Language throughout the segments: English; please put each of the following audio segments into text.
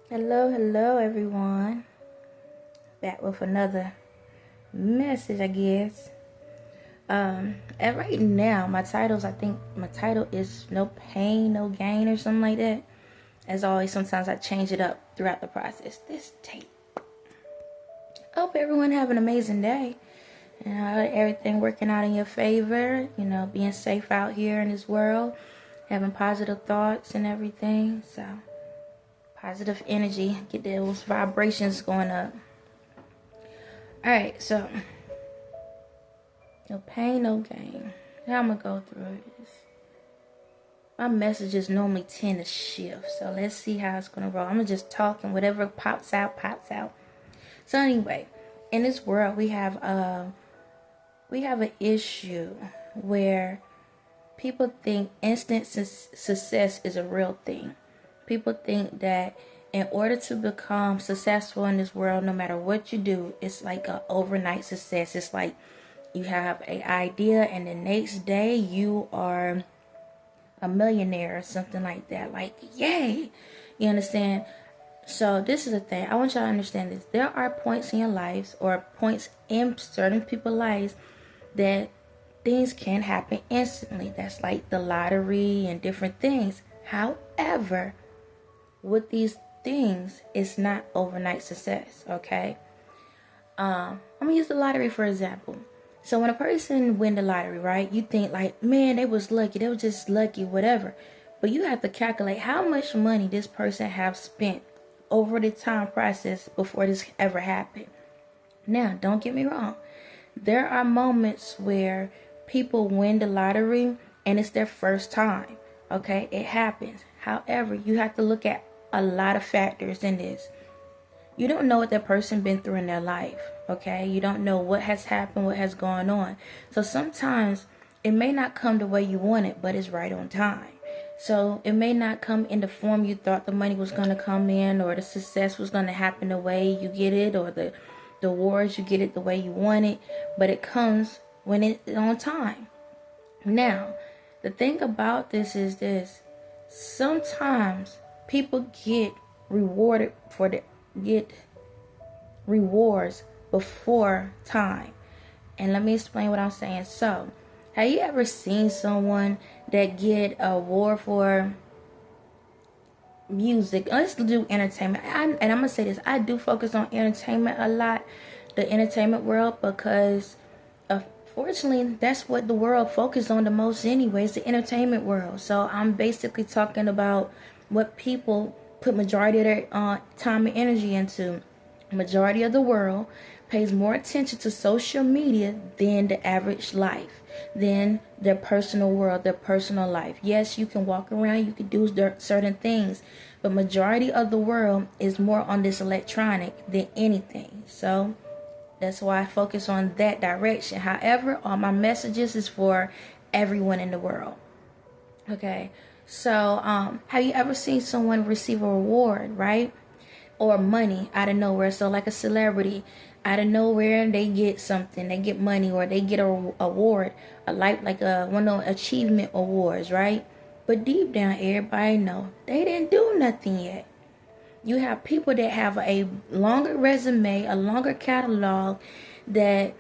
Hello everyone. Back with another message, I guess. And right now, I think my title is No Pain, No Gain or something like that. As always, sometimes I change it up throughout the process. This tape. Hope everyone have an amazing day. Everything working out in your favor. Being safe out here in this world. Having positive thoughts and everything. So, positive energy. Get those vibrations going up. Alright, so no pain, no gain. How I'm gonna go through this. My messages normally tend to shift, so let's see how it's gonna roll. I'm gonna just talk and whatever pops out. So anyway, in this world we have an issue where people think instant success is a real thing. People think that in order to become successful in this world, no matter what you do, it's like an overnight success. It's like you have an idea and the next day you are a millionaire or something like that. Like, yay! You understand? So this is the thing. I want y'all to understand this. There are points in your lives or points in certain people's lives that things can happen instantly. That's like the lottery and different things. However, with these things, it's not overnight success, okay? I'm gonna use the lottery for example. So when a person win the lottery, right, you think like, man, they was lucky, they were just lucky, whatever. But you have to calculate how much money this person have spent over the time process before this ever happened. Now, don't get me wrong. There are moments where people win the lottery and it's their first time, okay? It happens. However, you have to look at a lot of factors in this. You don't know what that person been through in their life, okay? You don't know what has happened, what has gone on. So sometimes it may not come the way you want it, but it's right on time. So it may not come in the form you thought the money was going to come in, or the success was going to happen the way you get it, or the awards you get it the way you want it, but it comes when it's on time. Now, the thing about this is this. Sometimes people get rewards before time. And let me explain what I'm saying. So, have you ever seen someone that get an award for music? Let's do entertainment. And I'm going to say this. I do focus on entertainment a lot. The entertainment world, because fortunately, that's what the world focuses on the most anyways, the entertainment world. So I'm basically talking about what people put majority of their time and energy into. Majority of the world pays more attention to social media than the average life, than their personal world, their personal life. Yes, you can walk around, you can do certain things, but majority of the world is more on this electronic than anything. So that's why I focus on that direction. However, all my messages is for everyone in the world. Okay. So, have you ever seen someone receive a reward, right? Or money out of nowhere. So like a celebrity, out of nowhere, they get something. They get money or they get a award. Like one of those achievement awards, right? But deep down, everybody know they didn't do nothing yet. You have people that have a longer resume, a longer catalog, that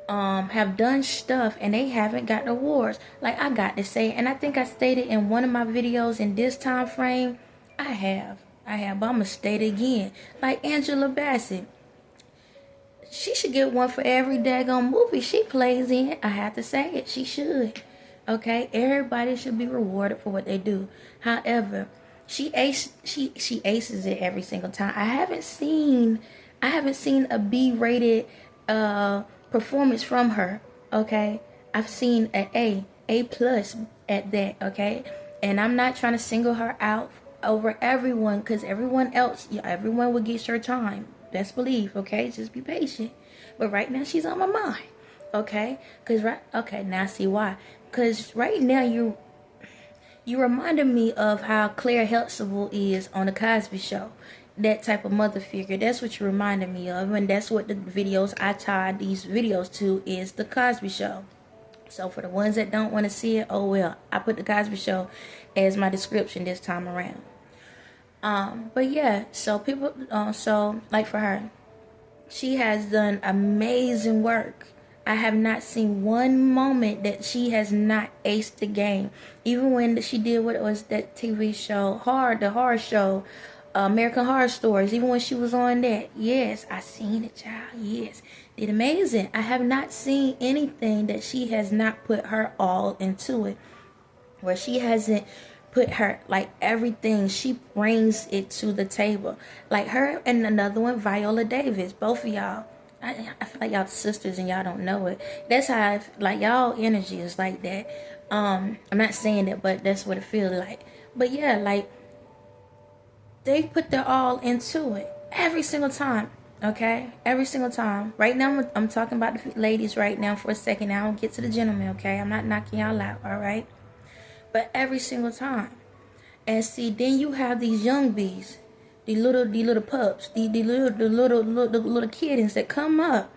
have done stuff and they haven't got awards. Like I got to say, and I think I stated in one of my videos in this time frame, I have, but I'm gonna state it again. Like Angela Bassett, she should get one for every daggone movie she plays in. I have to say it, she should. Okay, everybody should be rewarded for what they do. However, she aces it every single time. I haven't seen a B-rated performance from her. Okay, I've seen an A plus at that. Okay, and I'm not trying to single her out over everyone, because everyone else, everyone will get your time. Best believe. Okay, just be patient. But right now she's on my mind. Okay, now see why? Because right now you reminded me of how Claire Huxtable is on the Cosby Show. That type of mother figure. That's what you reminded me of. And that's what the videos I tied these videos to is the Cosby Show. So for the ones that don't want to see it, oh well. I put the Cosby Show as my description this time around. But yeah, so people, so like for her, she has done amazing work. I have not seen one moment that she has not aced the game. Even when she did what was that TV show, the horror show, American Horror Stories. Even when she was on that, yes, I seen it, child. Yes, did amazing. I have not seen anything that she has not put her all into it, where she hasn't put her, like, everything. She brings it to the table. Like her and another one, Viola Davis, both of y'all, I feel like y'all sisters and y'all don't know it. That's how like y'all energy is like that. I'm not saying that, but that's what it feels like. But yeah, like they put their all into it every single time. Okay, every single time. Right now, I'm talking about the ladies right now for a second. Now I'll get to the gentlemen. Okay, I'm not knocking y'all out. All right, but every single time. And see, then you have these young bees, the little pups, the little kittens that come up,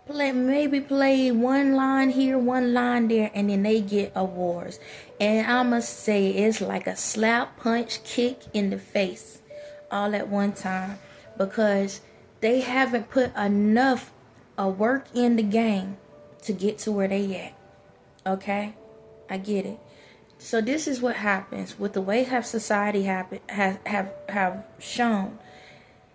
play one line here, one line there, and then they get awards. And I must say, it's like a slap, punch, kick in the face, all at one time, because they haven't put enough work in the game to get to where they at. Okay, I get it. So this is what happens with the way have society have shown.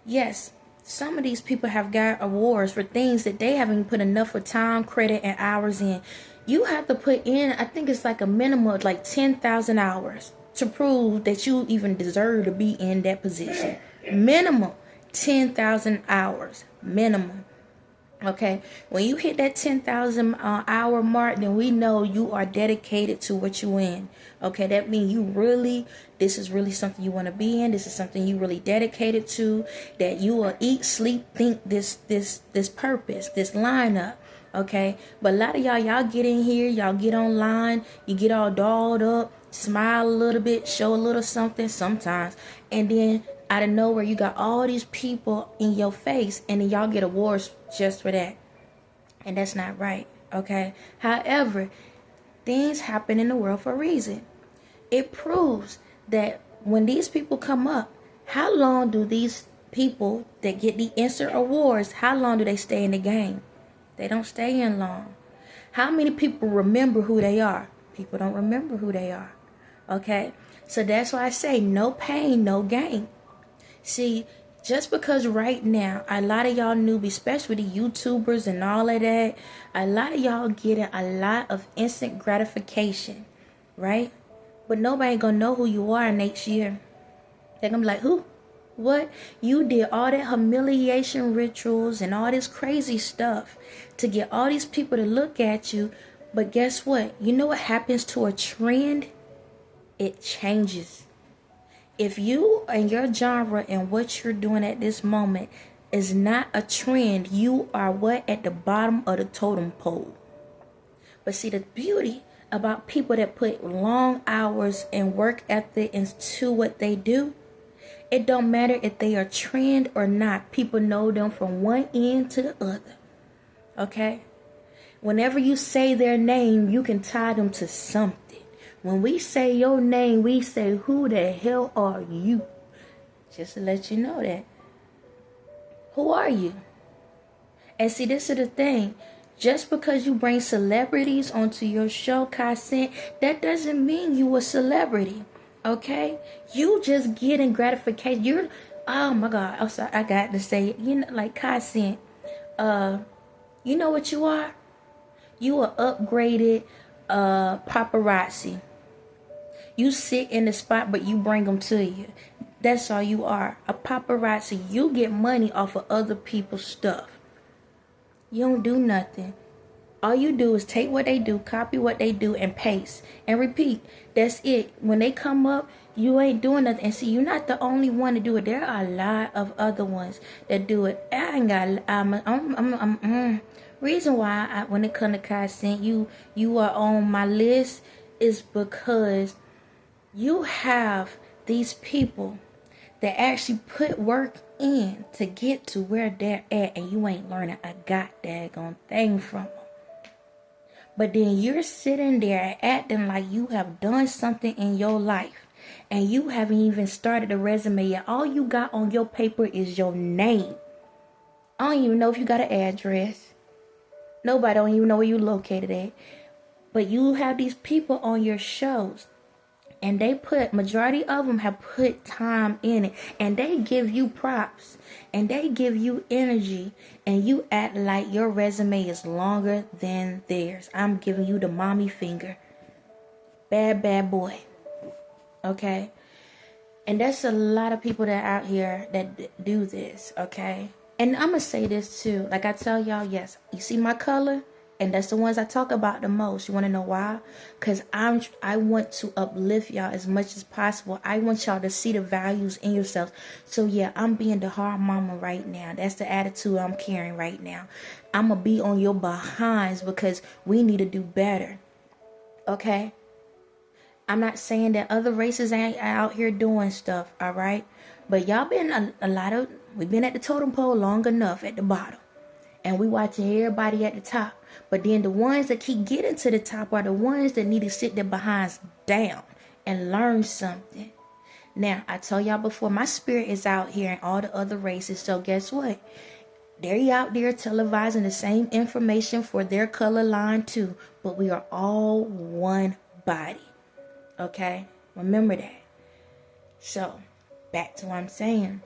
Yes, some of these people have got awards for things that they haven't put enough of time, credit, and hours in. You have to put in, I think it's like a minimum of like 10,000 hours to prove that you even deserve to be in that position. Minimum 10,000 hours, minimum. Okay, when you hit that 10,000 hour mark, then we know you are dedicated to what you in. Okay, that means this is really something you want to be in. This is something you really dedicated to, that you will eat, sleep, think this purpose, this lineup. Okay, but a lot of y'all get in here, y'all get online, you get all dolled up, smile a little bit, show a little something sometimes, and then out of nowhere you got all these people in your face, and then y'all get awards just for that. And that's not right. Okay, however, things happen in the world for a reason. It proves that when these people come up, how long do these people that get the instant awards, how long do they stay in the game? They don't stay in long. How many people remember who they are? People don't remember who they are. Okay, so that's why I say no pain, no gain. See, just because right now, a lot of y'all newbies, especially the YouTubers and all of that, a lot of y'all getting a lot of instant gratification, right? But nobody gonna know who you are next year. They're gonna be like, who? What? You did all that humiliation rituals and all this crazy stuff to get all these people to look at you. But guess what? You know what happens to a trend? It changes. If you and your genre and what you're doing at this moment is not a trend, you are what? At the bottom of the totem pole. But see, the beauty about people that put long hours and work ethic into what they do, it don't matter if they are trend or not. People know them from one end to the other. Okay? Whenever you say their name, you can tie them to something. When we say your name, we say, who the hell are you? Just to let you know that. Who are you? And see, this is the thing. Just because you bring celebrities onto your show, content, that doesn't mean you a celebrity. Okay? You just getting gratification. Oh my God. I'm sorry. I got to say it. You know, like content. You know what you are? You are upgraded paparazzi. You sit in the spot, but you bring them to you. That's all you are. A paparazzi. You get money off of other people's stuff. You don't do nothing. All you do is take what they do, copy what they do, and paste and repeat. That's it. When they come up, you ain't doing nothing. And see, you're not the only one to do it. There are a lot of other ones that do it. I ain't got. Reason why when it comes to content, you are on my list is because you have these people that actually put work in to get to where they're at, and you ain't learning a goddamn thing from them. But then you're sitting there acting like you have done something in your life. and you haven't even started a resume yet. All you got on your paper is your name. I don't even know if you got an address. Nobody don't even know where you located at. But you have these people on your shows, and majority of them have put time in it, and they give you props, and they give you energy, and you act like your resume is longer than theirs. I'm giving you the mommy finger. Bad boy. Okay? And there's a lot of people that are out here that do this, okay? And I'm going to say this too. Like I tell y'all, yes, you see my color? And that's the ones I talk about the most. You want to know why? Because I want to uplift y'all as much as possible. I want y'all to see the values in yourselves. So yeah, I'm being the hard mama right now. That's the attitude I'm carrying right now. I'm going to be on your behinds because we need to do better. Okay? I'm not saying that other races ain't out here doing stuff, all right? But y'all been we've been at the totem pole long enough at the bottom. And we watching everybody at the top. But then the ones that keep getting to the top are the ones that need to sit their behinds down and learn something. Now, I told y'all before, my spirit is out here in all the other races. So guess what? They're out there televising the same information for their color line too. But we are all one body. Okay? Remember that. So, back to what I'm saying.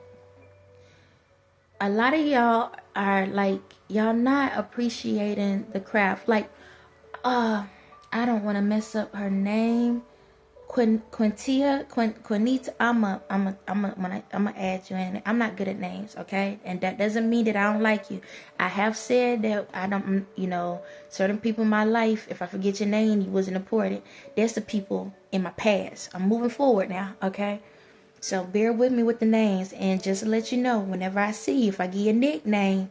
A lot of y'all are like, y'all not appreciating the craft. Like, I don't want to mess up her name. Quinta. I'ma add you in. I'm not good at names, okay? And that doesn't mean that I don't like you. I have said that I don't, certain people in my life, if I forget your name, you wasn't important. That's the people in my past. I'm moving forward now, okay? So bear with me with the names, and just to let you know, whenever I see you, if I give you a nickname,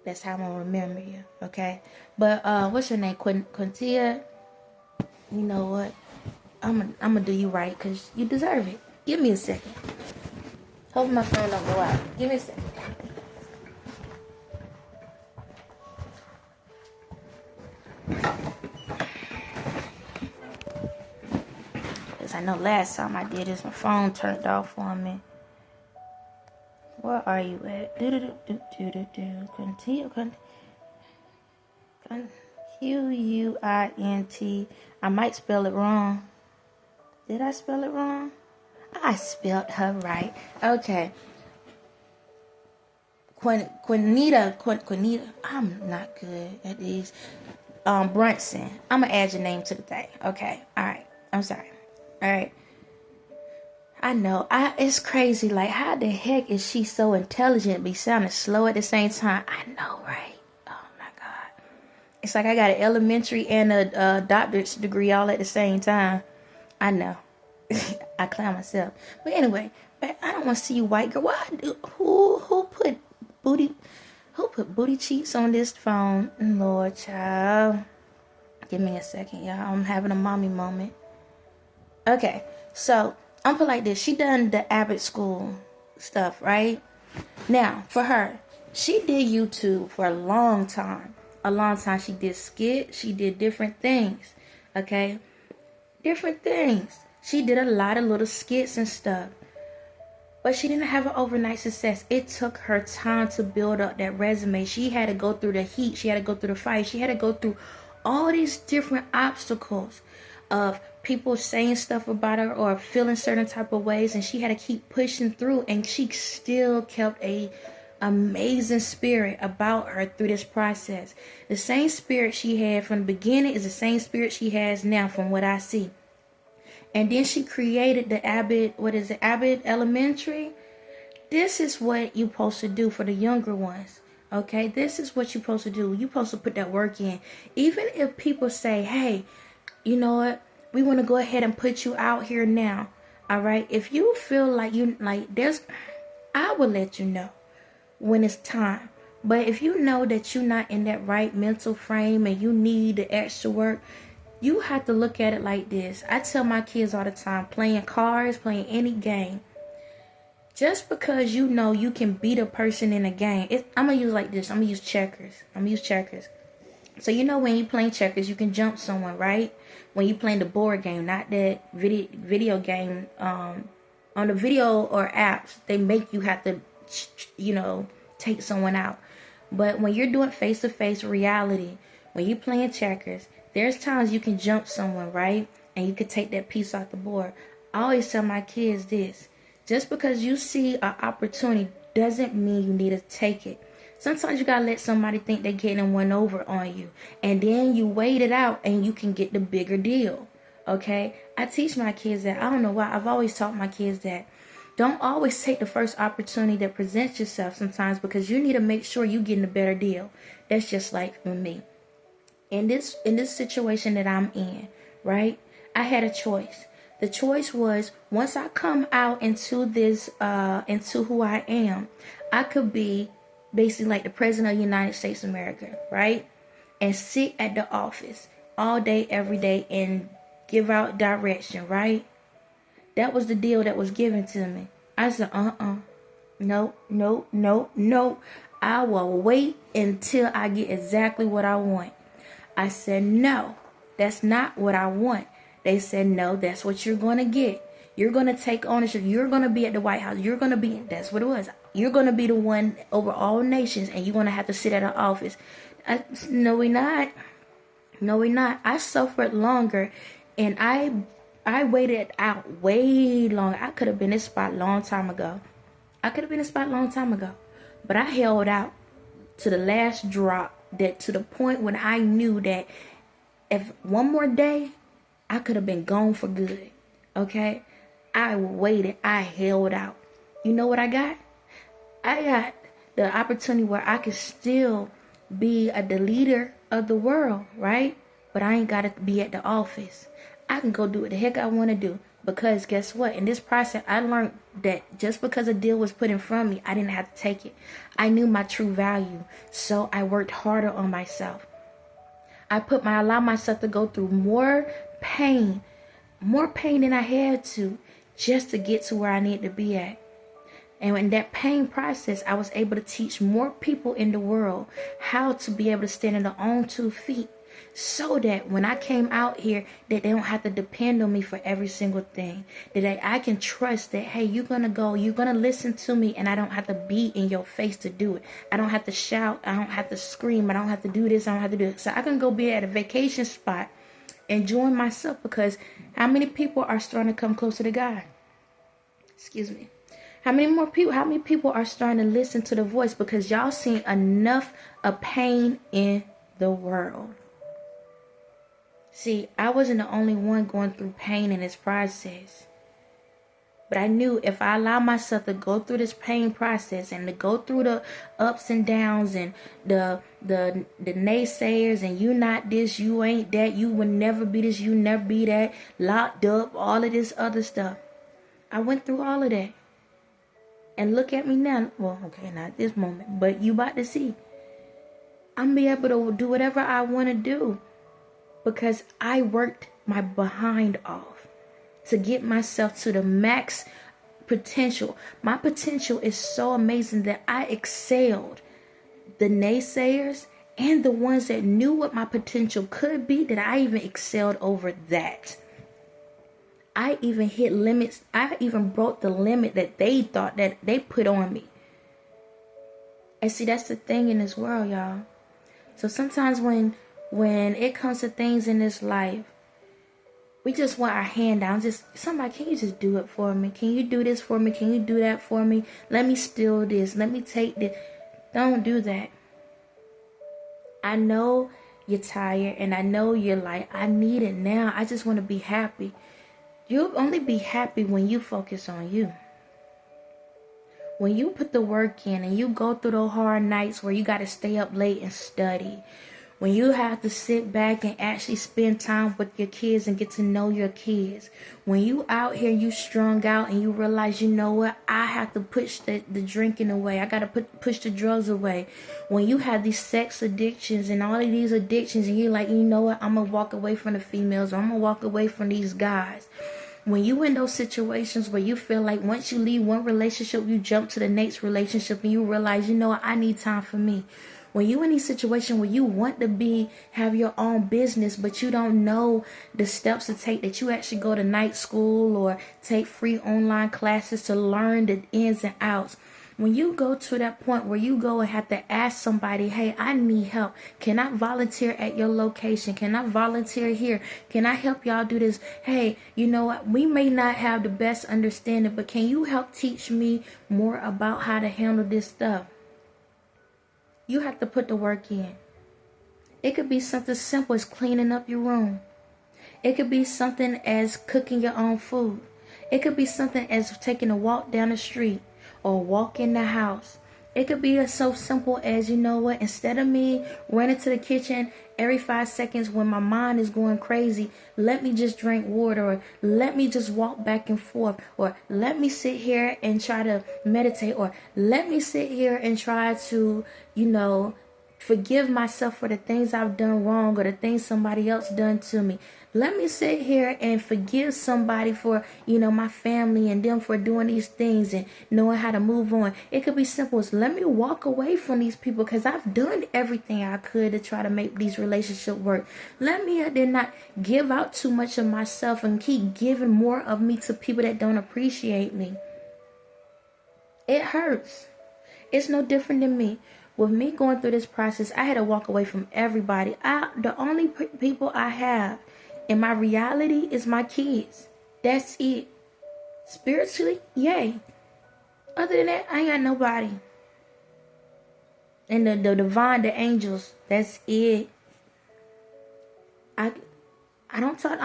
that's how I'm gonna remember you, okay? But what's your name? Quinta? You know what? I'm gonna do you right because you deserve it. Give me a second. Hope my phone don't go out. Give me a second. I know last time I did this, my phone turned off on me. Where are you at? Continue. Quint. I might spell it wrong. Did I spell it wrong? I spelled her right. Okay. Quinita. I'm not good at these. Brunson. I'm gonna add your name to the thing. Okay. All right. I'm sorry. All right. I know. It's crazy. Like, how the heck is she so intelligent, be sounding slow at the same time? I know, right? Oh my God. It's like I got an elementary and a doctorate degree all at the same time. I know. I clown myself. But anyway, I don't want to see you, white girl. Why? Who put booty cheeks on this phone? Lord, child. Give me a second, y'all. I'm having a mommy moment. Okay, so I'm put like this. She done the Abbott school stuff, right? Now, for her, she did YouTube for a long time. She did skits. She did different things, okay? Different things. She did a lot of little skits and stuff. But she didn't have an overnight success. It took her time to build up that resume. She had to go through the heat. She had to go through the fight. She had to go through all these different obstacles of people saying stuff about her or feeling certain type of ways, and she had to keep pushing through, and she still kept a amazing spirit about her through this process. The same spirit she had from the beginning is the same spirit she has now, from what I see. And then she created the Abbott Elementary. This is what you're supposed to do for the younger ones. Okay, this is what you're supposed to do. You're supposed to put that work in. Even if people say, hey, you know what? We want to go ahead and put you out here now. All right. If you feel like I will let you know when it's time. But if you know that you're not in that right mental frame and you need the extra work, you have to look at it like this. I tell my kids all the time, playing cards, playing any game. Just because you know you can beat a person in a game. I'm going to use like this. I'm going to use checkers. So you know when you playing checkers, you can jump someone, right? When you playing the board game, not that video game. On the video or apps, they make you have to, take someone out. But when you're doing face-to-face reality, when you're playing checkers, there's times you can jump someone, right? And you can take that piece off the board. I always tell my kids this. Just because you see an opportunity doesn't mean you need to take it. Sometimes you gotta let somebody think they're getting one over on you. And then you wait it out and you can get the bigger deal. Okay? I teach my kids that. I don't know why. I've always taught my kids that. Don't always take the first opportunity that presents yourself sometimes, because you need to make sure you're getting a better deal. That's just like for me. In this situation that I'm in, right? I had a choice. The choice was, once I come out into this, into who I am, I could be basically like the president of the United States of America, right? And sit at the office all day, every day, and give out direction, right? That was the deal that was given to me. I said, no. I will wait until I get exactly what I want. I said, no, that's not what I want. They said, no, that's what you're going to get. You're going to take ownership. You're going to be at the White House. You're going to be, that's what it was. You're going to be the one over all nations, and you're going to have to sit at an office. No, we're not. No, we're not. I suffered longer, and I waited out way long. I could have been in this spot a long time ago. But I held out to the last drop, that to the point when I knew that if one more day, I could have been gone for good. Okay? I waited. I held out. You know what I got? I got the opportunity where I could still be the leader of the world, right? But I ain't got to be at the office. I can go do what the heck I want to do. Because guess what? In this process, I learned that just because a deal was put in front of me, I didn't have to take it. I knew my true value. So I worked harder on myself. I allowed myself to go through more pain than I had to, just to get to where I need to be at. And in that pain process, I was able to teach more people in the world how to be able to stand on their own 2 feet, so that when I came out here, that they don't have to depend on me for every single thing. That I can trust that, hey, you're going to listen to me, and I don't have to be in your face to do it. I don't have to shout. I don't have to scream. I don't have to do this. I don't have to do it. So I can go be at a vacation spot, enjoying myself, because how many people are starting to come closer to God? Excuse me. How many people are starting to listen to the voice, because y'all seen enough of pain in the world? See, I wasn't the only one going through pain in this process. But I knew if I allow myself to go through this pain process, and to go through the ups and downs, and the naysayers, and you not this, you ain't that, you will never be this, you never be that, locked up, all of this other stuff. I went through all of that. And look at me now. Well, okay, not at this moment, but you about to see. I'm be able to do whatever I want to do, because I worked my behind off to get myself to the max potential. My potential is so amazing that I excelled the naysayers and the ones that knew what my potential could be, that I even excelled over that. I even hit limits. I even broke the limit that they thought that they put on me. And see, that's the thing in this world, y'all. So sometimes when it comes to things in this life, we just want our hand down. Just, somebody, can you just do it for me? Can you do this for me? Can you do that for me? Let me steal this. Let me take this. Don't do that. I know you're tired, and I know you're like, I need it now. I just want to be happy. You'll only be happy when you focus on you. When you put the work in, and you go through those hard nights where you got to stay up late and study. When you have to sit back and actually spend time with your kids and get to know your kids. When you out here, you strung out, and you realize, you know what? I have to push the drinking away. I got to push the drugs away. When you have these sex addictions and all of these addictions, and you're like, you know what? I'm going to walk away from the females, or I'm going to walk away from these guys. When you in those situations where you feel like once you leave one relationship, you jump to the next relationship, and you realize, you know what? I need time for me. When you in these situations where you want to have your own business, but you don't know the steps to take, that you actually go to night school or take free online classes to learn the ins and outs. When you go to that point where you go and have to ask somebody, hey, I need help. Can I volunteer at your location? Can I volunteer here? Can I help y'all do this? Hey, you know what? We may not have the best understanding, but can you help teach me more about how to handle this stuff? You have to put the work in. It could be something simple as cleaning up your room. It could be something as cooking your own food. It could be something as taking a walk down the street or walk in the house. It could be so simple as, you know what, instead of me running to the kitchen every 5 seconds when my mind is going crazy, let me just drink water, or let me just walk back and forth, or let me sit here and try to meditate, or let me sit here and try to, you know, forgive myself for the things I've done wrong or the things somebody else done to me. Let me sit here and forgive somebody for, you know, my family and them for doing these things and knowing how to move on. It could be simple as let me walk away from these people because I've done everything I could to try to make these relationships work. Let me then not give out too much of myself and keep giving more of me to people that don't appreciate me. It hurts. It's no different than me. With me going through this process, I had to walk away from everybody. The only people I have in my reality is my kids. That's it. Spiritually, yay. Other than that, I ain't got nobody. And the divine, the angels, that's it. I don't talk.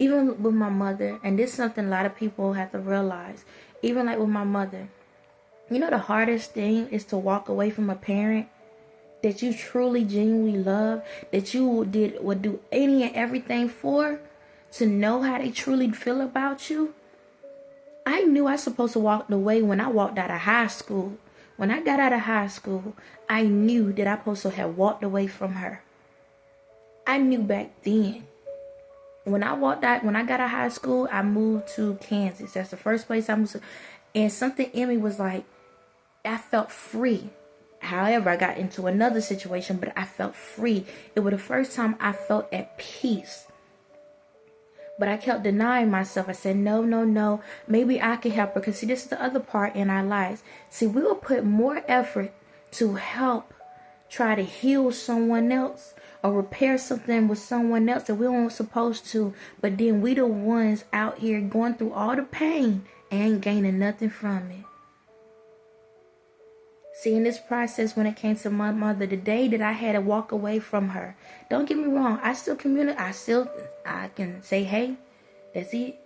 Even with my mother, and this is something a lot of people have to realize. Even like with my mother, you know, the hardest thing is to walk away from a parent that you truly, genuinely love, that you would do any and everything for, to know how they truly feel about you. I knew I was supposed to walk away when I walked out of high school. When I got out of high school, I knew that I was supposed to have walked away from her. I knew back then. When I got out of high school, I moved to Kansas. That's the first place I moved to. And something in me was like, I felt free. However, I got into another situation, but I felt free. It was the first time I felt at peace. But I kept denying myself. I said, no. Maybe I can help her. Because see, this is the other part in our lives. See, we will put more effort to help try to heal someone else or repair something with someone else that we weren't supposed to. But then we the ones out here going through all the pain and ain't gaining nothing from it. See, in this process, when it came to my mother, the day that I had to walk away from her, don't get me wrong, I still communicate. I can say, hey, that's it.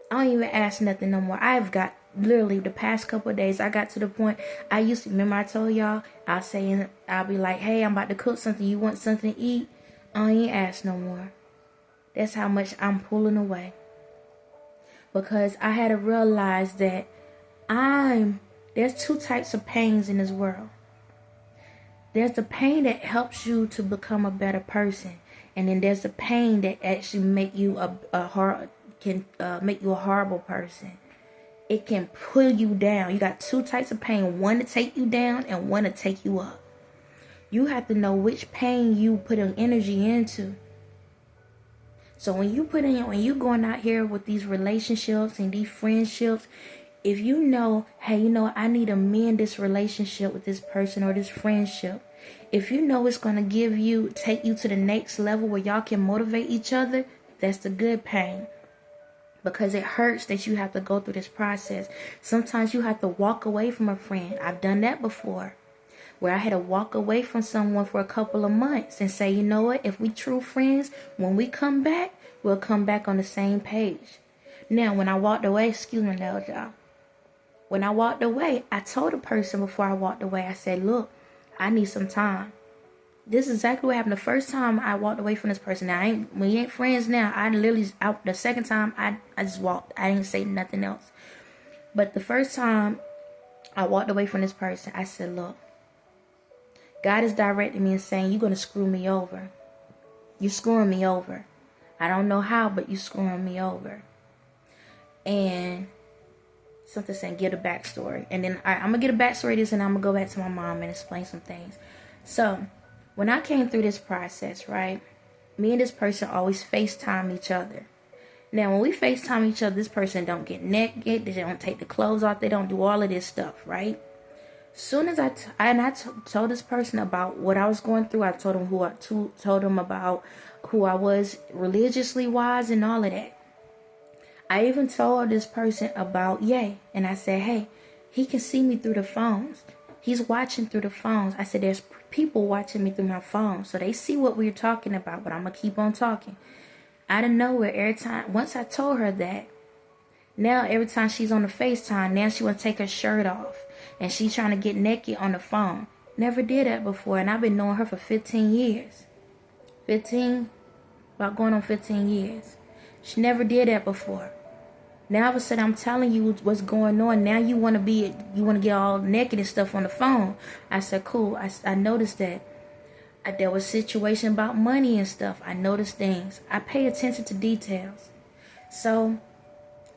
I don't even ask nothing no more. I've got literally the past couple of days, I got to the point, remember I told y'all, I'll be like, hey, I'm about to cook something. You want something to eat? I ain't ask no more. That's how much I'm pulling away. Because I had to realize that there's two types of pains in this world. There's the pain that helps you to become a better person, and then there's the pain that actually make you make you a horrible person. It can pull you down. You got two types of pain: one to take you down, and one to take you up. You have to know which pain you put an energy into. So when you going out here with these relationships and these friendships, if you know, hey, you know, I need to mend this relationship with this person or this friendship. If you know it's going to take you to the next level where y'all can motivate each other, that's the good pain. Because it hurts that you have to go through this process. Sometimes you have to walk away from a friend. I've done that before, where I had to walk away from someone for a couple of months and say, you know what, if we true friends, when we come back, we'll come back on the same page. Now, when I walked away, excuse me now, y'all. When I walked away, I told the person before I walked away, I said, look, I need some time. This is exactly what happened the first time I walked away from this person. Now, we ain't friends now. The second time, I just walked. I didn't say nothing else. But the first time I walked away from this person, I said, look, God is directing me and saying, you're going to screw me over. You're screwing me over. I don't know how, but you're screwing me over. And Something saying, give the backstory. And then I'm going to get a backstory of this, and I'm going to go back to my mom and explain some things. So, when I came through this process, right, me and this person always FaceTime each other. Now, when we FaceTime each other, this person don't get naked, they don't take the clothes off, they don't do all of this stuff, right? Soon as I told this person about what I was going through, I told him about who I was religiously wise and all of that. I even told this person about Ye, and I said, hey, he can see me through the phones. He's watching through the phones. I said, there's people watching me through my phone, so they see what we're talking about, but I'm going to keep on talking. Out of nowhere, every time, once I told her that, now every time she's on the FaceTime, now she want to take her shirt off, and she's trying to get naked on the phone. Never did that before, and I've been knowing her for 15 years. About going on 15 years. She never did that before. Now all of a sudden I'm telling you what's going on. Now you want to get all naked and stuff on the phone. I said, cool. I noticed that. There was a situation about money and stuff. I noticed things. I pay attention to details. So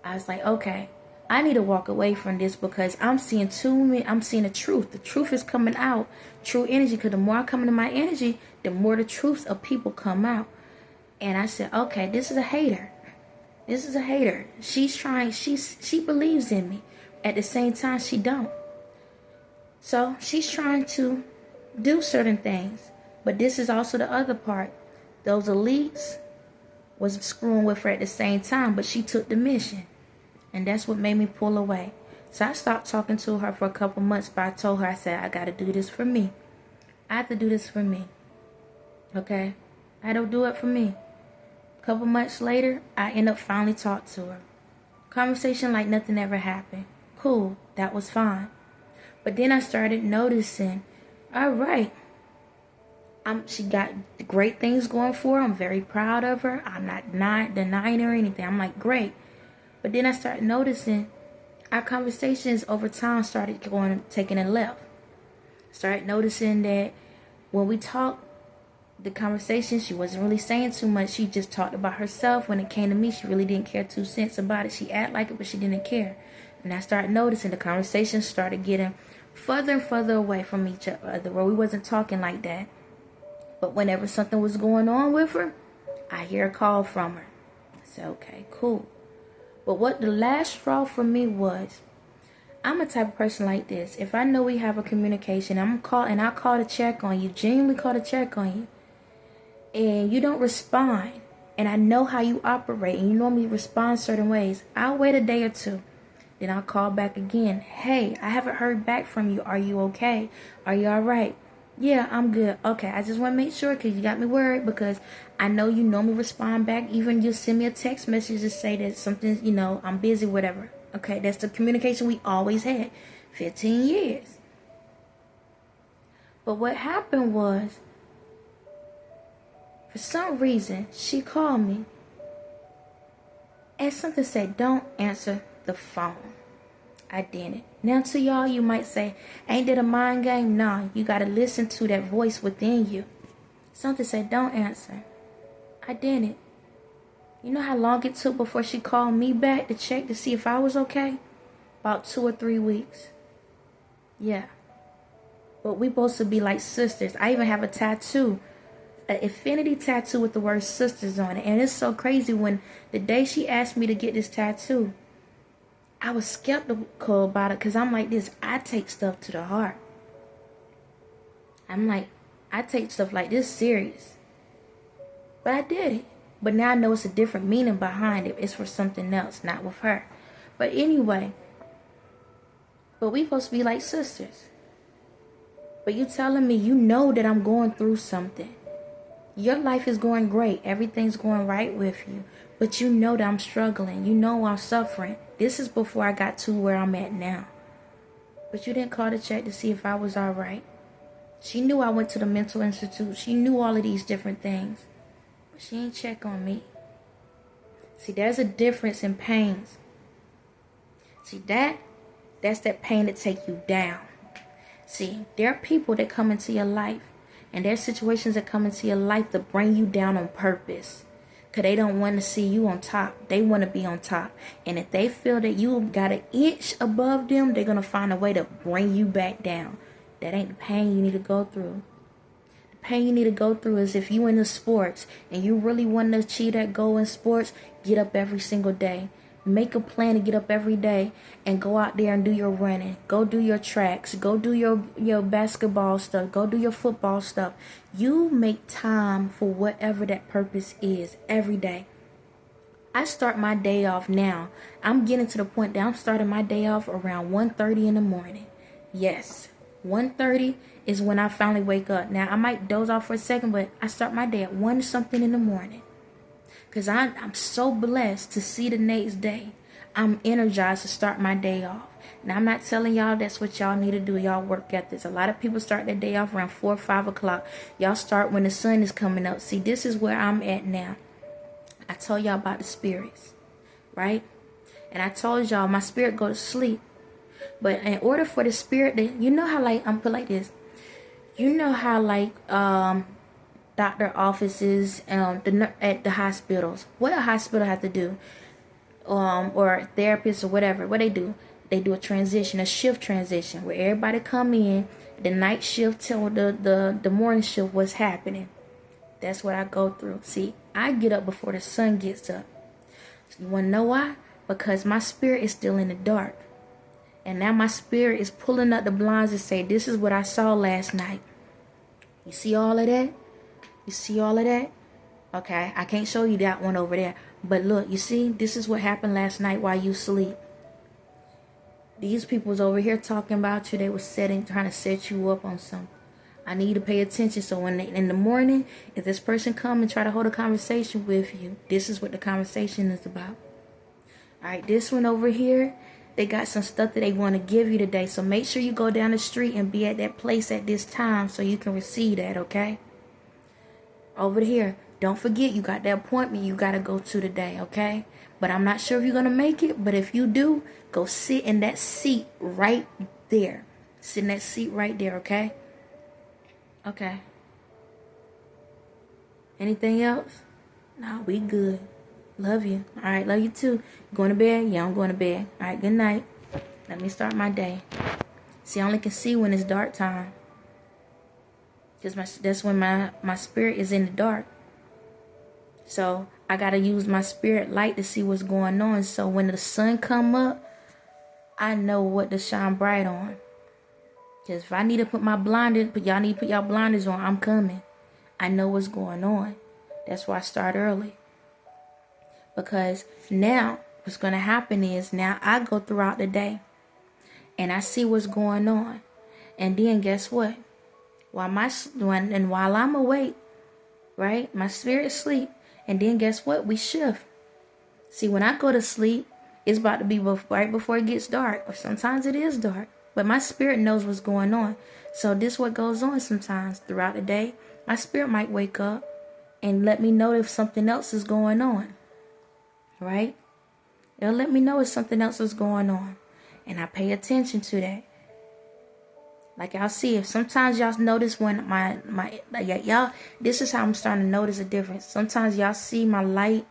I was like, okay, I need to walk away from this because I'm seeing the truth. The truth is coming out. True energy. Because the more I come into my energy, the more the truths of people come out. And I said, okay, this is a hater. This is a hater. She's trying, she believes in me. At the same time, she don't. So she's trying to do certain things. But this is also the other part. Those elites was screwing with her at the same time, but she took the mission. And that's what made me pull away. So I stopped talking to her for a couple months, but I told her, I said, I got to do this for me. I have to do this for me. Okay? I don't do it for me. A couple months later, I end up finally talking to her. Conversation like nothing ever happened. Cool, that was fine. But then I started noticing, all right, she got great things going for her. I'm very proud of her. I'm not denying her or anything. I'm like, great. But then I started noticing our conversations over time started taking a left. Started noticing that when we talked, the conversation, she wasn't really saying too much. She just talked about herself. When it came to me, she really didn't care 2 cents about it. She acted like it, but she didn't care. And I started noticing the conversation started getting further and further away from each other, where we wasn't talking like that. But whenever something was going on with her, I hear a call from her. I said, okay, cool. But what the last straw for me was, I'm a type of person like this. If I know we have a communication, I call to check on you, genuinely call to check on you, and you don't respond, and I know how you operate, and you normally respond certain ways, I'll wait a day or two. Then I'll call back again. Hey, I haven't heard back from you. Are you okay? Are you all right? Yeah, I'm good. Okay, I just want to make sure because you got me worried because I know you normally respond back. Even you send me a text message to say that something, I'm busy, whatever. Okay, that's the communication we always had. 15 years. But what happened was, for some reason, she called me and something said, don't answer the phone. I didn't. Now to y'all, you might say, ain't that a mind game? Nah, you got to listen to that voice within you. Something said, don't answer. I didn't. You know how long it took before she called me back to check to see if I was okay? About 2 or 3 weeks. Yeah. But we supposed to be like sisters. I even have a tattoo. An infinity tattoo with the word sisters on it. And it's so crazy when the day she asked me to get this tattoo, I was skeptical about it because I'm like this. I take stuff to the heart. I'm like, I take stuff like this serious. But I did it. But now I know it's a different meaning behind it. It's for something else, not with her. But anyway, but we supposed to be like sisters. But you telling me you know that I'm going through something. Your life is going great. Everything's going right with you. But you know that I'm struggling. You know I'm suffering. This is before I got to where I'm at now. But you didn't call to check to see if I was all right. She knew I went to the mental institute. She knew all of these different things. But she ain't check on me. See, there's a difference in pains. See, that's that pain that take you down. See, there are people that come into your life. And there are situations that come into your life to bring you down on purpose. Because they don't want to see you on top. They want to be on top. And if they feel that you got an inch above them, they're going to find a way to bring you back down. That ain't the pain you need to go through. The pain you need to go through is if you in the sports and you really want to achieve that goal in sports, get up every single day. Make a plan to get up every day and go out there and do your running. Go do your tracks. Go do your basketball stuff. Go do your football stuff. You make time for whatever that purpose is every day. I start my day off now. I'm getting to the point that I'm starting my day off around 1:30 in the morning. Yes, 1:30 is when I finally wake up. Now, I might doze off for a second, but I start my day at 1 something in the morning. Because I'm so blessed to see the next day. I'm energized to start my day off. Now, I'm not telling y'all that's what y'all need to do. Y'all work at this. A lot of people start their day off around 4 or 5 o'clock. Y'all start when the sun is coming up. See, this is where I'm at now. I told y'all about the spirits, right? And I told y'all my spirit go to sleep. But in order for the spirit to, you know how, like, I'm put like this. You know how, like, doctor offices, at the hospitals. What a hospital have to do, or therapists or whatever. What they do a transition, a shift transition, where everybody come in the night shift till the morning shift. What's happening? That's what I go through. See, I get up before the sun gets up. You want to know why? Because my spirit is still in the dark, and now my spirit is pulling up the blinds and say, "This is what I saw last night." You see all of that? You see all of that? Okay, I can't show you that one over there. But look, you see, this is what happened last night while you sleep. These people was over here talking about you. They were trying to set you up on something. I need you to pay attention. So when in the morning, if this person come and try to hold a conversation with you, this is what the conversation is about. All right, this one over here, they got some stuff that they want to give you today. So make sure you go down the street and be at that place at this time so you can receive that, okay? Over here, don't forget you got that appointment you got to go to today, okay? But I'm not sure if you're going to make it. But if you do, go sit in that seat right there. Sit in that seat right there, okay? Okay. Anything else? No, we good. Love you. All right, love you too. Going to bed? Yeah, I'm going to bed. All right, good night. Let me start my day. See, I only can see when it's dark time. Because that's when my spirit is in the dark. So I got to use my spirit light to see what's going on. So when the sun come up, I know what to shine bright on. Because if I need to put my blinders, y'all need to put y'all blinders on, I'm coming. I know what's going on. That's why I start early. Because now what's going to happen is now I go throughout the day and I see what's going on. And then guess what? While I'm awake, right? My spirit sleep. And then guess what? We shift. See, when I go to sleep, it's about to be right before it gets dark. Or sometimes it is dark. But my spirit knows what's going on. So this is what goes on sometimes throughout the day. My spirit might wake up and let me know if something else is going on. Right? It'll let me know if something else is going on. And I pay attention to that. Like y'all see, if sometimes y'all notice when y'all, this is how I'm starting to notice a difference. Sometimes y'all see my light,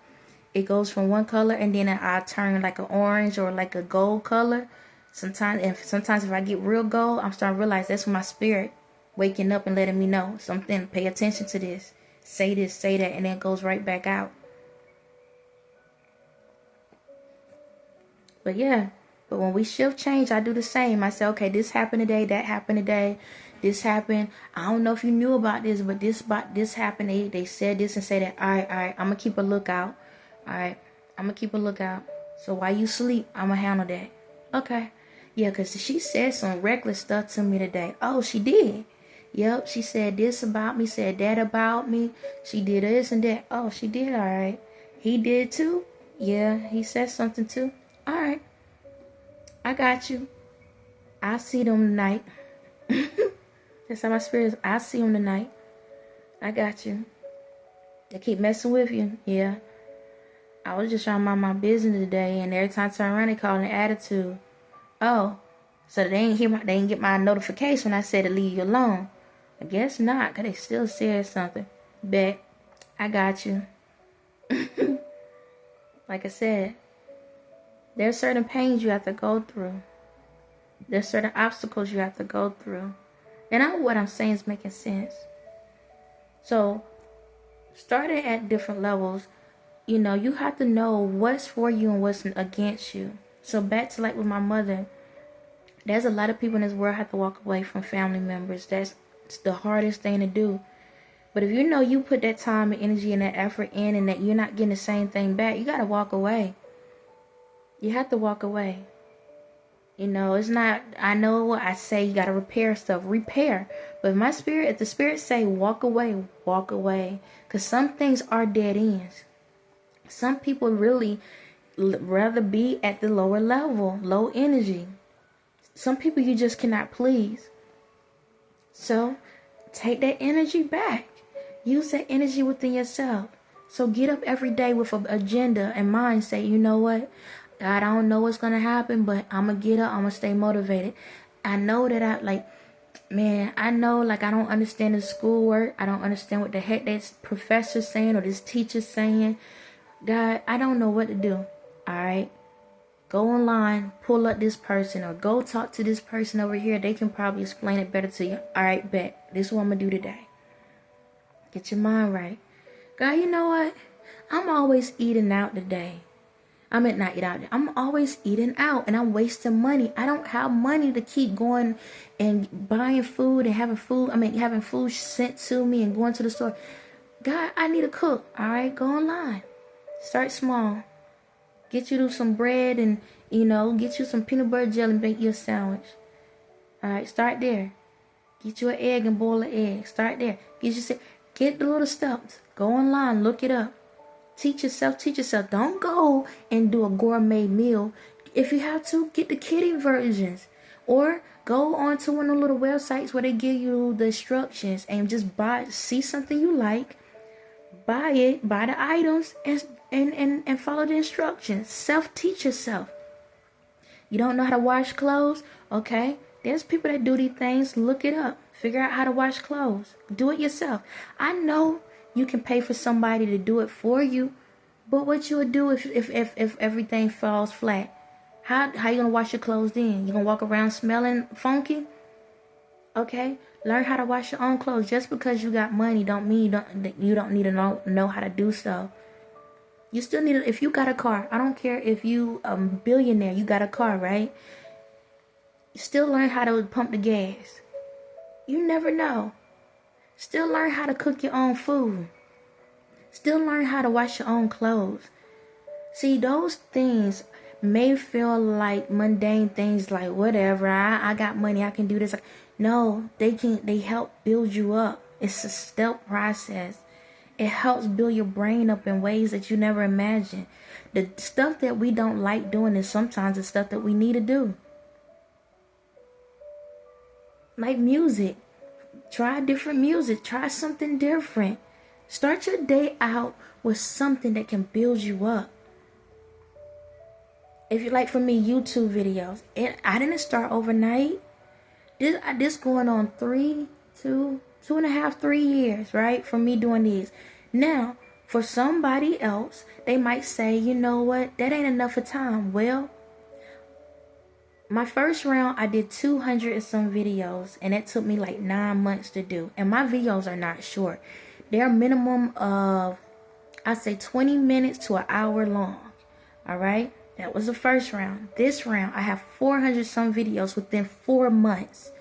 it goes from one color and then I turn like an orange or like a gold color. Sometimes if I get real gold, I'm starting to realize that's my spirit waking up and letting me know something. Pay attention to this. Say this, say that, and then it goes right back out. But yeah. But when we shift change, I do the same. I say, okay, this happened today, that happened today, this happened. I don't know if you knew about this, but this happened. They said this and say that. All right, I'm going to keep a lookout. All right, I'm going to keep a lookout. So while you sleep, I'm going to handle that. Okay. Yeah, because she said some reckless stuff to me today. Oh, she did. Yep, she said this about me, said that about me. She did this and that. Oh, she did. All right. He did too? Yeah, he said something too. All right. I got you. I'll see them tonight. That's how my spirit is. I'll see them tonight. I got you. They keep messing with you. Yeah. I was just trying to mind my business today, and every time I turn around, they call an attitude. Oh, so they didn't get my notification when I said to leave you alone. I guess not, because they still said something. Bet. I got you. Like I said, there's certain pains you have to go through. There's certain obstacles you have to go through. And I hope what I'm saying is making sense. So, starting at different levels, you know, you have to know what's for you and what's against you. So back to like with my mother, there's a lot of people in this world have to walk away from family members. That's the hardest thing to do. But if you know you put that time and energy and that effort in and that you're not getting the same thing back, you got to walk away. You have to walk away. You know, it's not, I know what I say, you got to repair stuff. Repair. But if the spirit say walk away, walk away. Because some things are dead ends. Some people really rather be at the lower level, low energy. Some people you just cannot please. So, take that energy back. Use that energy within yourself. So get up every day with an agenda and mind. Say, you know what? God, I don't know what's going to happen, but I'm going to get up. I'm going to stay motivated. I know that I know I don't understand the schoolwork. I don't understand what the heck this professor's saying or this teacher's saying. God, I don't know what to do. All right. Go online, pull up this person, or go talk to this person over here. They can probably explain it better to you. All right, bet. This is what I'm going to do today. Get your mind right. God, you know what? I'm always eating out today. Not eat out. I'm always eating out and I'm wasting money. I don't have money to keep going and buying food and having food sent to me and going to the store. God, I need a cook. All right, go online. Start small. Get you some bread and, get you some peanut butter jelly and make you a sandwich. All right, start there. Get you an egg and boil an egg. Start there. Get the little steps. Go online, look it up. Teach yourself. Don't go and do a gourmet meal. If you have to, get the kiddie versions. Or go on to one of the little websites where they give you the instructions and just see something you like, buy it, buy the items, and follow the instructions. Self-teach yourself. You don't know how to wash clothes? Okay. There's people that do these things. Look it up. Figure out how to wash clothes. Do it yourself. I know you can pay for somebody to do it for you, but what you would do if everything falls flat? How you gonna wash your clothes then? You gonna walk around smelling funky? Okay, learn how to wash your own clothes. Just because you got money don't mean you don't need to know how to do so. You still need if you got a car. I don't care if you a billionaire. You got a car, right? You still learn how to pump the gas. You never know. Still learn how to cook your own food. Still learn how to wash your own clothes. See, those things may feel like mundane things, like whatever, I got money, I can do this. No, they help build you up. It's a step process. It helps build your brain up in ways that you never imagined. The stuff that we don't like doing is sometimes the stuff that we need to do. Like music. Try different music. Try something different. Start your day out with something that can build you up. If you like, for me, YouTube videos. I didn't start overnight. This going on 3 years, right? For me doing these. Now, for somebody else, they might say, you know what? That ain't enough of time. Well, my first round, I did 200 and some videos, and it took me like 9 months to do. And my videos are not short. They're a minimum of, I say 20 minutes to an hour long. All right? That was the first round. This round, I have 400 some videos within 4 months.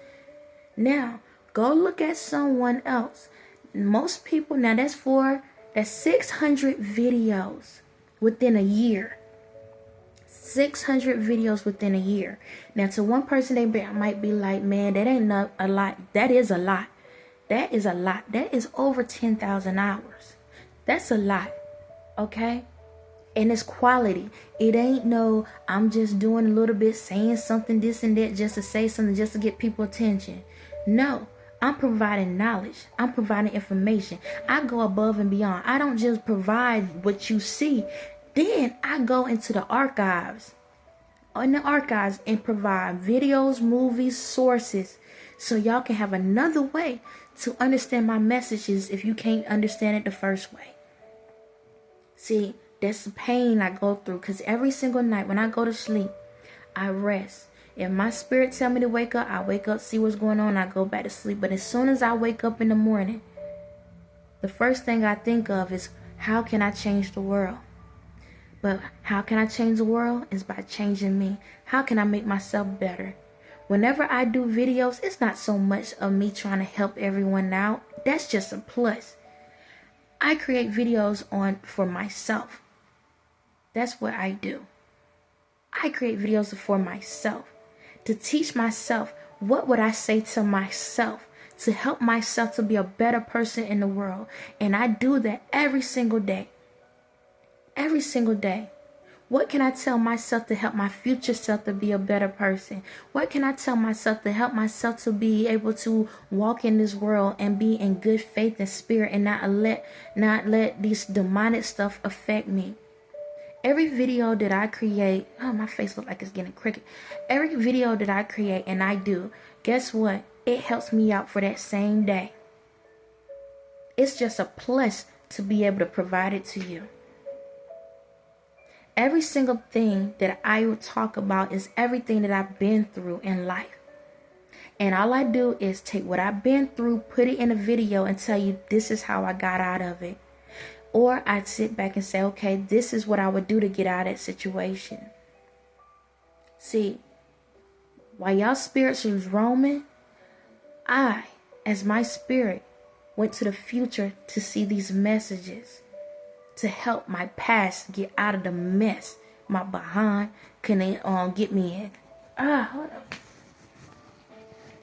Now, go look at someone else. Most people, now that's 600 videos within a year. 600 videos within a year. Now, to one person, they might be like, man, that ain't not a lot. That is a lot. That is a lot. That is over 10,000 hours. That's a lot. Okay? And it's quality. It ain't no, I'm just doing a little bit, saying something, this and that, just to say something, just to get people attention. No. I'm providing knowledge. I'm providing information. I go above and beyond. I don't just provide what you see. Then I go into the archives. In the archives and provide videos, movies, sources. So y'all can have another way to understand my messages if you can't understand it the first way. See, that's the pain I go through, because every single night when I go to sleep, I rest. If my spirit tell me to wake up, I wake up, see what's going on, I go back to sleep. But as soon as I wake up in the morning, the first thing I think of is, how can I change the world? But how can I change the world? Is by changing me. How can I make myself better? Whenever I do videos, it's not so much of me trying to help everyone out. That's just a plus. I create videos for myself. That's what I do. I create videos for myself. To teach myself, what would I say to myself? To help myself to be a better person in the world. And I do that every single day. Every single day. What can I tell myself to help my future self to be a better person? What can I tell myself to help myself to be able to walk in this world and be in good faith and spirit, and not let these demonic stuff affect me? Every video that I create, oh, my face looks like it's getting crooked. Every video that I create and I do, guess what? It helps me out for that same day. It's just a plus to be able to provide it to you. Every single thing that I will talk about is everything that I've been through in life. And all I do is take what I've been through, put it in a video, and tell you this is how I got out of it. Or I'd sit back and say, okay, this is what I would do to get out of that situation. See, while y'all spirits was roaming, I, as my spirit, went to the future to see these messages, to help my past get out of the mess my behind couldn't get me in. Hold on.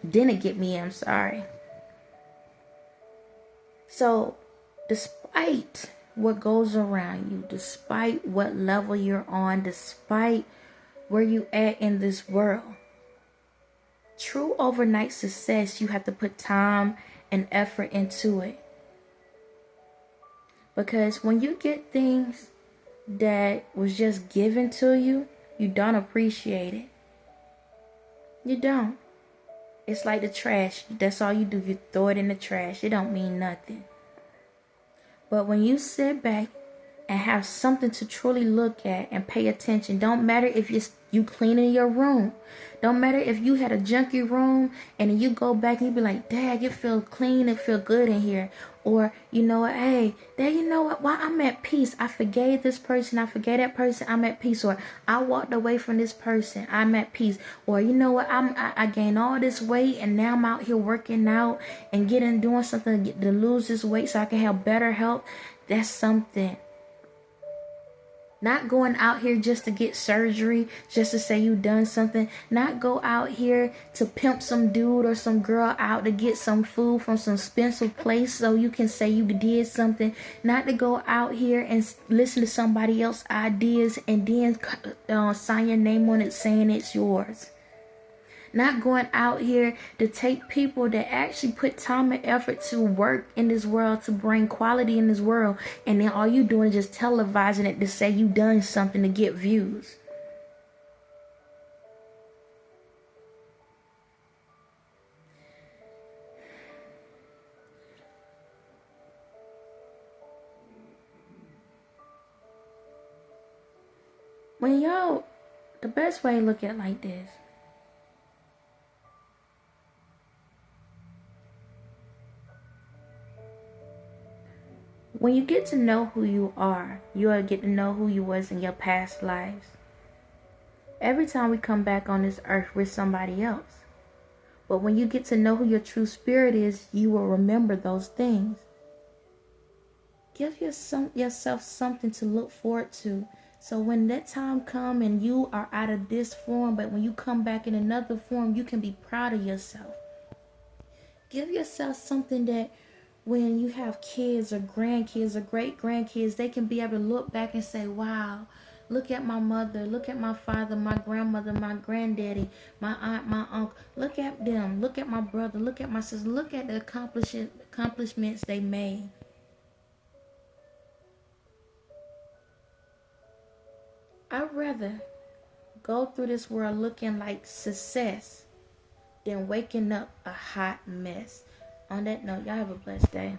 Didn't get me in, I'm sorry. So, despite what goes around you, despite what level you're on, despite where you at in this world, true overnight success, you have to put time and effort into it. Because when you get things that was just given to you, you don't appreciate it. You don't. It's like the trash. That's all you do. You throw it in the trash. It don't mean nothing. But when you sit back and have something to truly look at and pay attention, don't matter if you cleaning your room. Don't matter if you had a junky room and then you go back and you be like, Dad, it feel clean, it feel good in here. Or, you know what, hey, Dad, you know what, why I'm at peace. I forgave this person, I forgave that person, I'm at peace. Or I walked away from this person, I'm at peace. Or, you know what, I gained all this weight and now I'm out here working out and doing something to lose this weight so I can have better health. That's something. Not going out here just to get surgery, just to say you done something. Not go out here to pimp some dude or some girl out to get some food from some expensive place so you can say you did something. Not to go out here and listen to somebody else's ideas and then sign your name on it saying it's yours. Not going out here to take people that actually put time and effort to work in this world, to bring quality in this world, and then all you doing is just televising it to say you done something to get views. The best way to look at it like this. When you get to know who you are, you'll get to know who you was in your past lives. Every time we come back on this earth, we're somebody else. But when you get to know who your true spirit is, you will remember those things. Give yourself something to look forward to. So when that time comes and you are out of this form, but when you come back in another form, you can be proud of yourself. Give yourself something that when you have kids or grandkids or great-grandkids, they can be able to look back and say, wow, look at my mother, look at my father, my grandmother, my granddaddy, my aunt, my uncle. Look at them. Look at my brother. Look at my sister. Look at the accomplishments they made. I'd rather go through this world looking like success than waking up a hot mess. On that note, y'all have a blessed day.